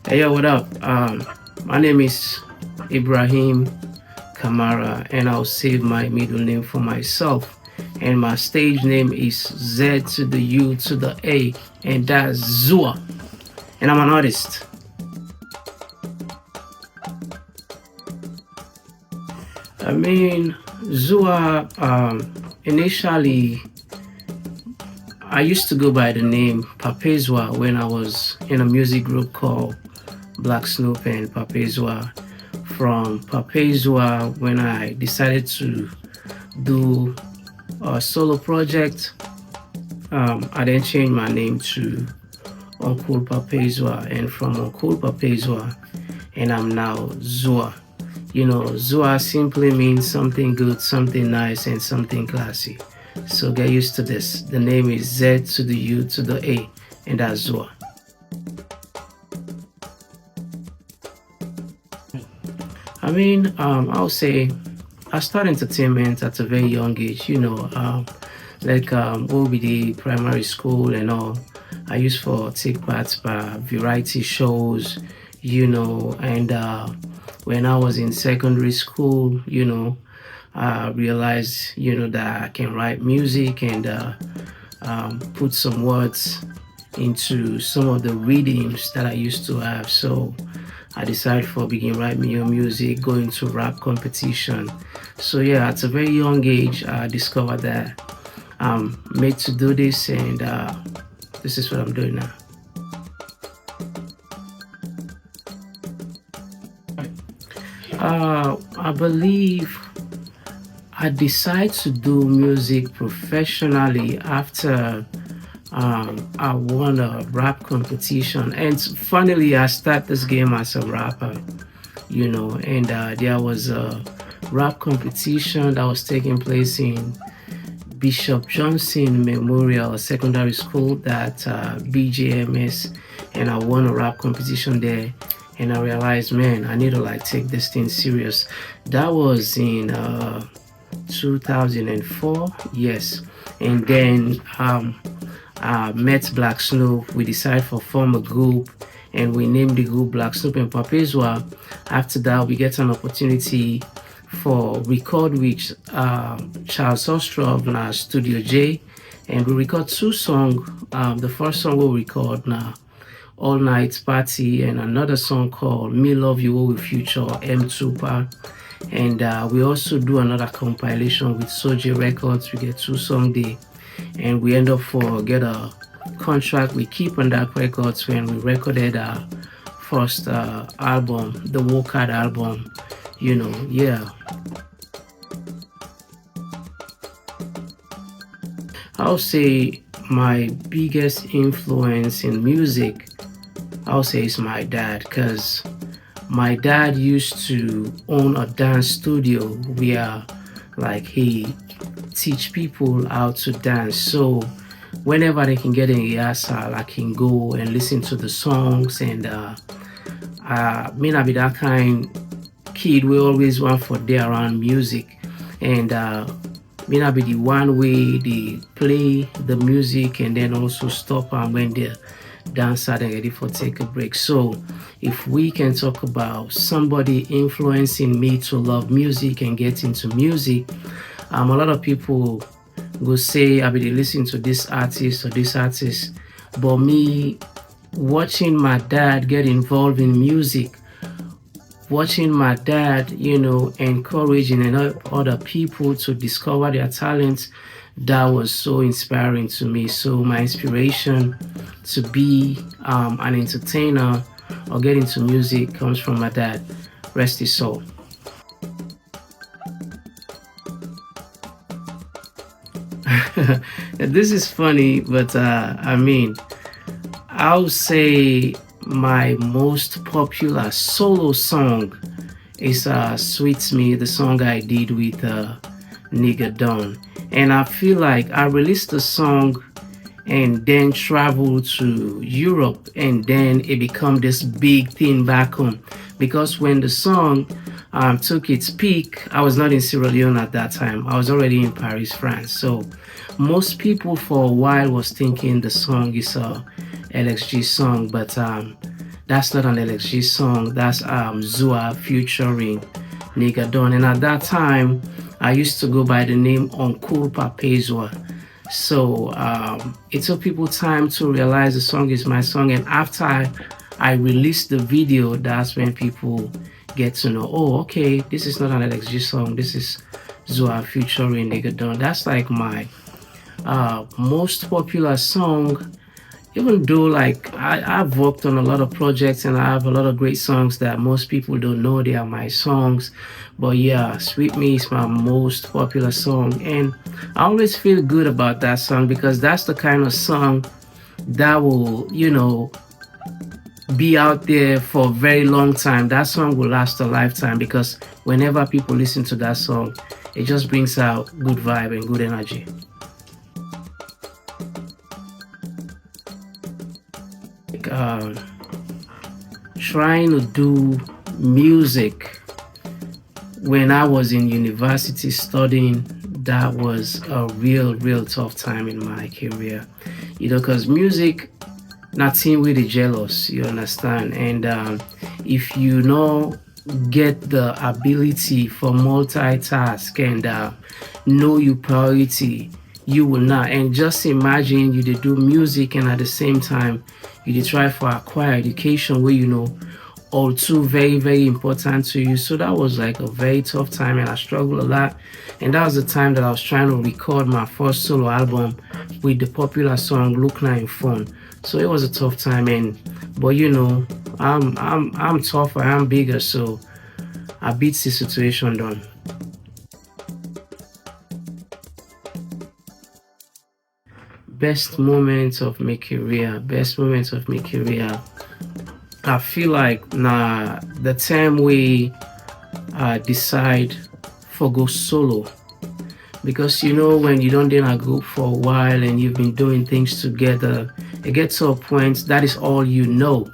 Hey yo, what up? My name is Ibrahim Kamara, and I'll save my middle name for myself. And my stage name is Z to the U to the A, and that's Zua. And I'm an artist. I mean, Zua, initially, I used to go by the name Papezwa when I was in a music group called Black Snoop and Papezwa. From Papezwa, when I decided to do a solo project, I then changed my name to Uncle Papezwa, and from Uncle Papezwa, and I'm now Zua. Zua simply means something good, something nice, and something classy. So get used to this. The name is Z to the U to the A, and that's Zua. I'll say I started entertainment at a very young age. What would be the primary school and all. I used for take part by variety shows, and when I was in secondary school, I realized, that I can write music and put some words into some of the rhythms that I used to have. So I decided for begin write me your music, go into rap competition. So yeah, at a very young age, I discovered that I'm made to do this, and this is what I'm doing now. I believe I decided to do music professionally after I won a rap competition. And funnily, I started this game as a rapper, and there was a rap competition that was taking place in Bishop Johnson Memorial Secondary School, that BJMS, and I won a rap competition there. And I realized, man, I need to like take this thing serious. That was in 2004, yes. And then met Black Snoop. We decided to form a group, and we named the group Black Snoop and Papezwa. After that, we get an opportunity for record with Charles Ostrov in our Studio J, and we record two songs. The first song we'll record now, All Night Party, and another song called Me Love You with Future M2Pa. And we also do another compilation with Soji Records. We get two songs there, and we end up for get a contract with Keep on That Records when we recorded our first album, the Walkout album. Yeah. I'll say my biggest influence in music, I'll say it's my dad, because my dad used to own a dance studio where like he teach people how to dance. So whenever they can get in rehearsal, I can go and listen to the songs, and may not be that kind kid we always want for there around music, and may not be the one way they play the music and then also stop and when they're dancer and ready for take a break. So if we can talk about somebody influencing me to love music and get into music, a lot of people go say I be listening to this artist or this artist, but me watching my dad get involved in music, watching my dad, encouraging and help other people to discover their talents, that was so inspiring to me. So my inspiration to be an entertainer or get into music comes from my dad. Rest his soul. This is funny, but I'll say my most popular solo song is Sweets Me, the song I did with Nigga Don. And I feel like I released the song and then traveled to Europe, and then it become this big thing back home. Because when the song took its peak, I was not in Sierra Leone at that time. I was already in Paris, France. So most people for a while was thinking the song is a LXG song, but That's not an LXG song. That's Zua featuring Nigga Don. And at that time, I used to go by the name Uncle Papezwa. So it took people time to realize the song is my song. And after I released the video, that's when people get to know, oh, okay, this is not an LXG song. This is Zua featuring Nigga Don. That's like my most popular song, even though like I've worked on a lot of projects and I have a lot of great songs that most people don't know they are my songs. But yeah, Sweet Me is my most popular song. And I always feel good about that song because that's the kind of song that will, be out there for a very long time. That song will last a lifetime because whenever people listen to that song, it just brings out good vibe and good energy. Like, trying to do music when I was in university studying, that was a real tough time in my career. Because music, nothing really jealous, you understand? And if you know get the ability for multitask and know your priority, you will not. And just imagine you did do music and at the same time you did try for acquire education where all two very important to you. So that was like a very tough time and I struggled a lot. And that was the time that I was trying to record my first solo album with the popular song Look Now Phone. So it was a tough time, but I'm tougher, I'm bigger, so I beat the situation down. Best moments of my career, I feel like the time we decide for go solo, because when you don't in a group for a while and you've been doing things together, it gets to a point that is all you know.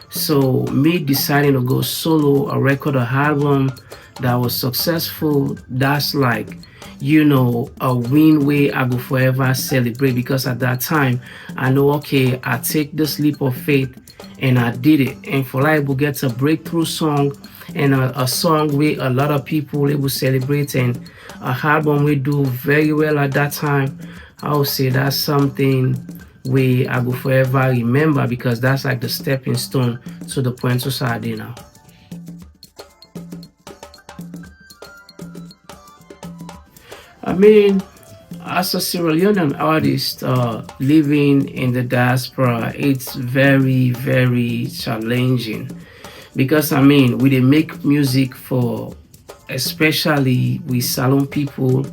So me deciding to go solo, a record, a album that was successful, that's like a win way I go forever celebrate, because at that time I know, okay, I take this leap of faith and I did it. And for Liable gets a breakthrough song and a song where a lot of people will celebrate, and a album we do very well at that time. I would say that's something we I will forever remember, because that's like the stepping stone to the point society now. I mean, as a Sierra Leonean artist living in the diaspora, it's very challenging, because we dey make music for especially we salon people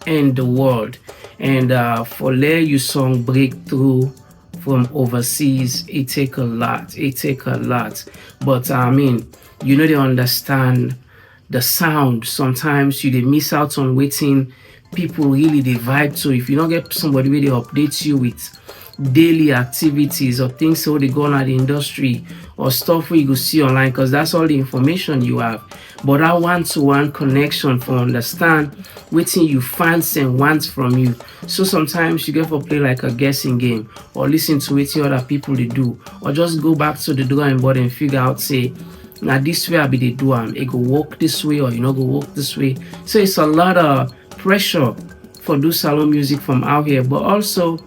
in the world, and for let you song breakthrough from overseas, it take a lot. But they understand the sound. Sometimes you they miss out on waiting people really they vibe to. If you don't get somebody where they updates you with daily activities or things so they go on at the industry or stuff where you go see online, because that's all the information you have. But that one-to-one connection for understand waiting you fans and wants from you. So sometimes you get for play like a guessing game or listen to what other people they do, or just go back to the drawing board and figure out, say, now this way I be the do it go walk this way or go walk this way. So it's a lot of pressure for do salon music from out here, but also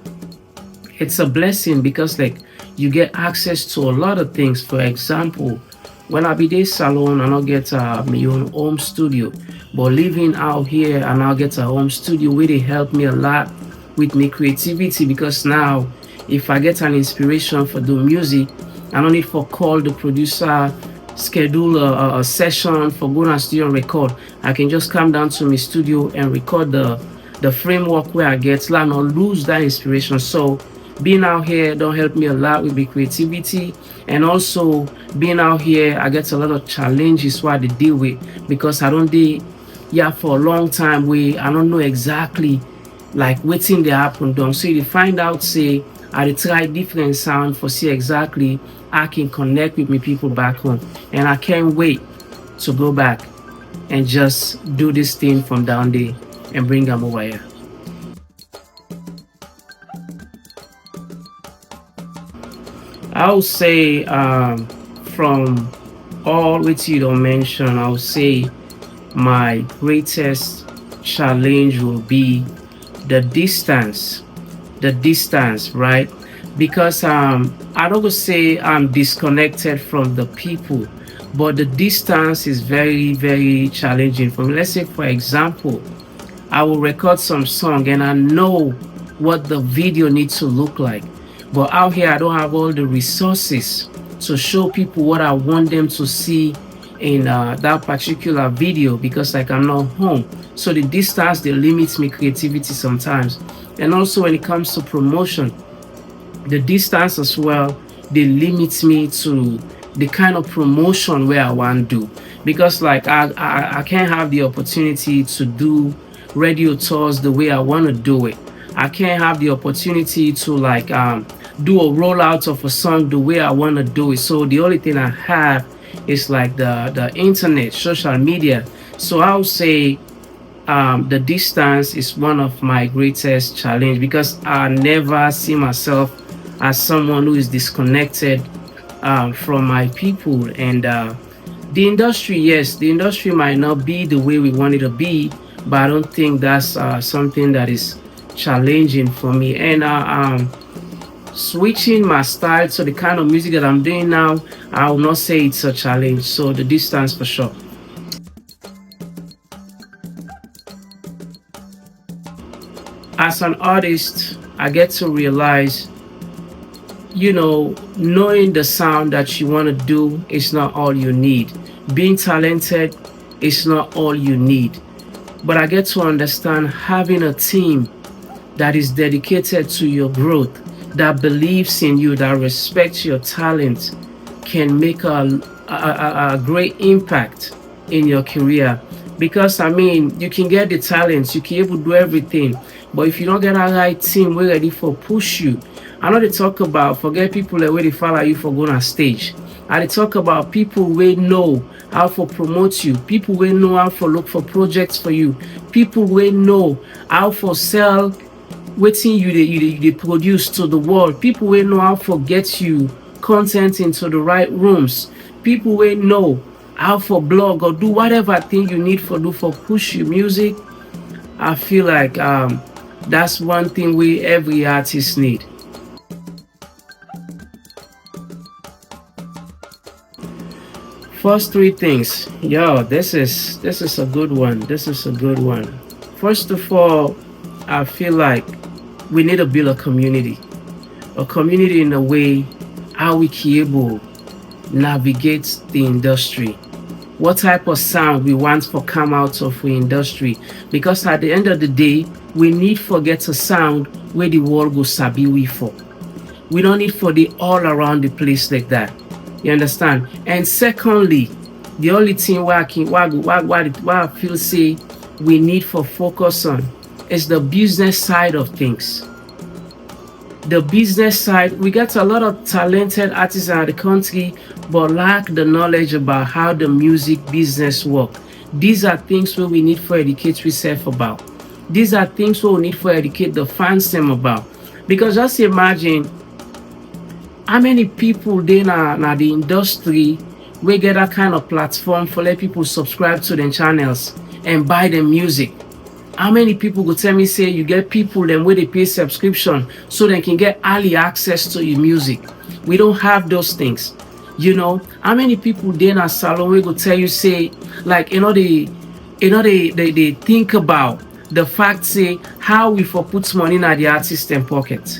it's a blessing because like you get access to a lot of things. For example, when I be this salon and I'll get my own home studio, but living out here and I'll get a home studio really help me a lot with my creativity, because now if I get an inspiration for do music, I don't need for call the producer, schedule a session for go and studio and record. I can just come down to my studio and record the framework where I get like not lose that inspiration. So being out here don't help me a lot with the creativity, and also being out here I get a lot of challenges what I deal with, because I don't do for a long time where I don't know exactly like waiting they happen done. So you find out, say I try different sound for see exactly I can connect with me people back home, and I can't wait to go back and just do this thing from down there and bring them over here. I would say from all which you don't mention, I would say my greatest challenge will be the distance. The distance, right? Because I don't go say I'm disconnected from the people, but the distance is very, very challenging for me. Let's say, for example, I will record some song and I know what the video needs to look like. But out here, I don't have all the resources to show people what I want them to see in that particular video because like I'm not home. So the distance, they limits me creativity sometimes. And also when it comes to promotion, the distance as well, they limit me to the kind of promotion where I want to do because like I can't have the opportunity to do radio tours the way I want to do it. I can't have the opportunity to like do a rollout of a song the way I want to do it. So the only thing I have is like the internet, social media. So I would say the distance is one of my greatest challenge because I never see myself as someone who is disconnected from my people. And the industry, yes, the industry might not be the way we want it to be, but I don't think that's something that is challenging for me. And switching my style to the kind of music that I'm doing now, I will not say it's a challenge. So the distance for sure. As an artist, I get to realize, knowing the sound that you want to do is not all you need. Being talented is not all you need. But I get to understand having a team that is dedicated to your growth, that believes in you, that respects your talent, can make a great impact in your career. Because I mean, you can get the talents, you can able to do everything, but if you don't get a right team, we're ready for push you. I know they talk about forget people that way they follow you for going on stage. I they talk about people we know how to promote you, people we know how to look for projects for you, people we know how to sell waiting you they produce to the world, people we know how to get you content into the right rooms, people we know how for blog or do whatever thing you need for do for push your music. I feel like that's one thing we every artist need. First three things, yo, this is a good one. This is a good one. First of all, I feel like we need to build a community in a way how we can able navigate the industry. What type of sound we want for come out of the industry? Because at the end of the day, we need forget a sound where the world go sabi we for. We don't need for the all around the place like that. You understand? And secondly, the only thing where I can why I feel say we need for focus on is the business side of things. The business side, we got a lot of talented artists in the country, but lack the knowledge about how the music business work. These are things where we need for educate ourselves about. These are things where we need for educate the fans them about. Because just imagine how many people they na the industry we get that kind of platform for let people subscribe to their channels and buy their music. How many people go tell me say you get people them where they pay subscription so they can get early access to your music? We don't have those things. How many people then in a salon we go tell you say like they think about the fact say how we for put money in the artist in pocket.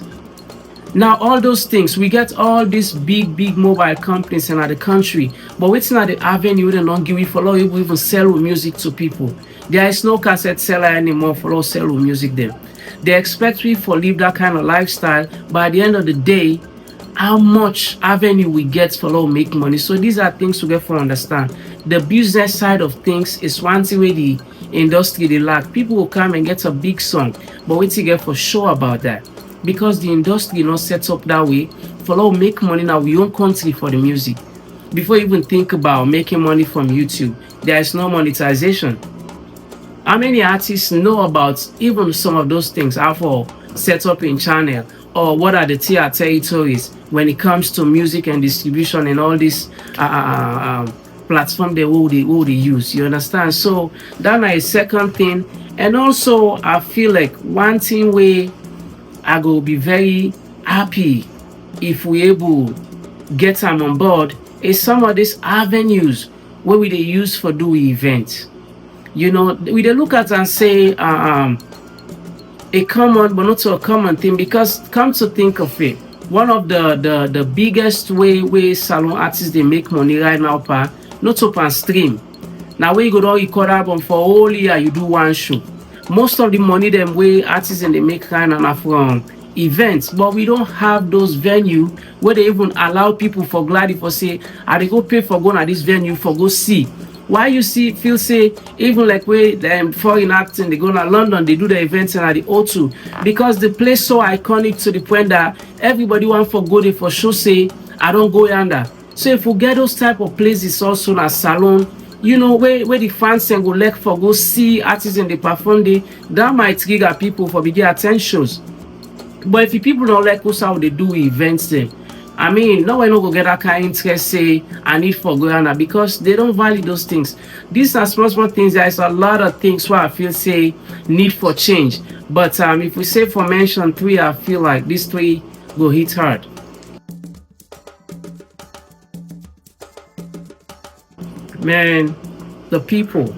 Now all those things, we get all these big mobile companies in the country, but what's not the avenue they don't give we for law even sell music to people. There is no cassette seller anymore for law sell music them. They expect we for live that kind of lifestyle, but at the end of the day, how much avenue we get for law make money. So these are things to get for understand. The business side of things is one thing where the industry they lack. People will come and get a big song, but wait to get for sure about that. Because the industry not set up that way for all make money now we own country for the music. Before you even think about making money from YouTube, there is no monetization. How many artists know about even some of those things? How for set up in channel or what are the tier territories when it comes to music and distribution and all these platform they will use. You understand? So that is second thing. And also I feel like one thing where I go be very happy if we able get them on board is some of these avenues where we they use for do events. You know, we they look at and say a common but not so a common thing, because come to think of it, one of the biggest way salon artists they make money right now pa not up and stream. Now where you go down record album for whole year, you do one show. Most of the money them way artists and they make kind of from events, but we don't have those venue where they even allow people for glad for say I they go pay for going at this venue for go see. Why you see feel say even like where foreign acting they go to London, they do the events and at the O2, because the place so iconic to the point that everybody want for go there for show say I don't go yonder. So if we get those type of places also as salon, you know, where the fans can go like for go see artists and they perform there, that might trigger people for bigger attentions. But if the people don't like us how they do events then, I mean, no one no go get that kind of interest say I need for Guyana, because they don't value those things. These are small things. There's a lot of things where I feel say need for change. But if we say for mention three, I feel like these three go hit hard. Man, the people.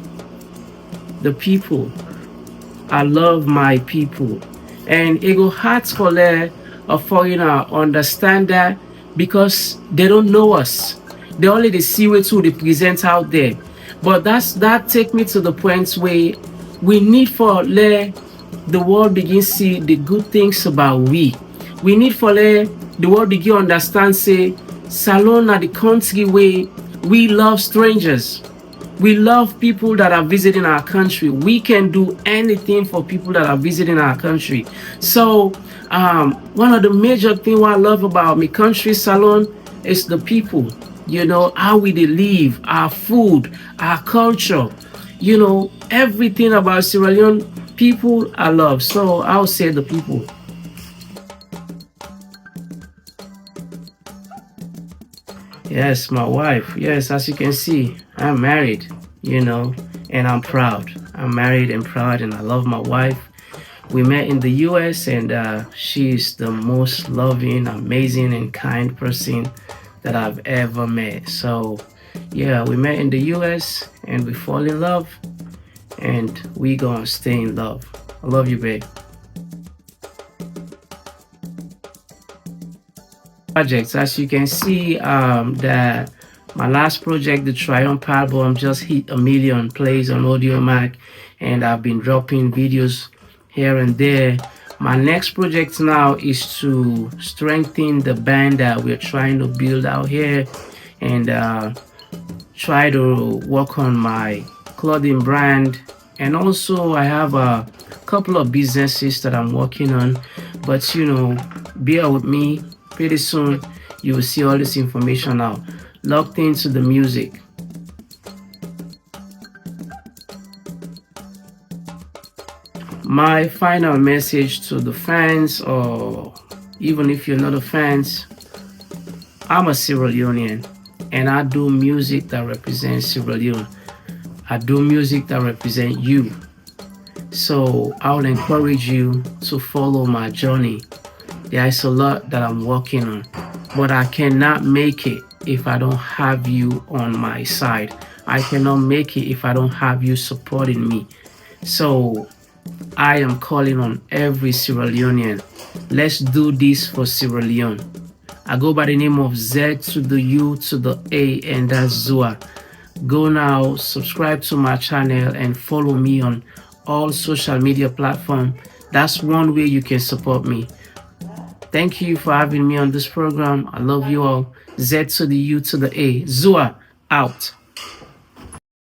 I love my people. And it go hard for a foreigner understand that, because they don't know us. They only they see what they present out there. But that take me to the point where we need for let the world begin see the good things about we. We need for let the world begin understand say Salon are the country where we love strangers. We love people that are visiting our country. We can do anything for people that are visiting our country. So one of the major things I love about my country Salon is the people. You know, how we they live, our food, our culture, you know, everything about Sierra Leone people I love. So I'll say the people. Yes, my wife. Yes, as you can see, I'm married, you know, and I'm proud. I'm married and proud, and I love my wife. We met in the US, and she's the most loving, amazing, and kind person that I've ever met. So, yeah, we met in the US and we fall in love, and we gonna stay in love. I love you, babe. Projects, as you can see, that my last project, the Triumph album, just hit 1 million plays on Audiomack, and I've been dropping videos here and there. My next project now is to strengthen the band that we're trying to build out here, and try to work on my clothing brand. And also I have a couple of businesses that I'm working on, but you know, bear with me. Pretty soon you will see all this information now. Locked into the music. My final message to the fans, or even if you're not a fans, I'm a Sierra Leonean, and I do music that represents Sierra Leone. I do music that represents you. So I will encourage you to follow my journey. There is a lot that I'm working on, but I cannot make it if I don't have you on my side. I cannot make it if I don't have you supporting me. So I am calling on every Sierra Leonean. Let's do this for Sierra Leone. I go by the name of Z to the U to the A, and that's Zua. Go now, subscribe to my channel, and follow me on all social media platforms. That's one way you can support me. Thank you for having me on this program. I love you all. Z to the U to the A. Zua out.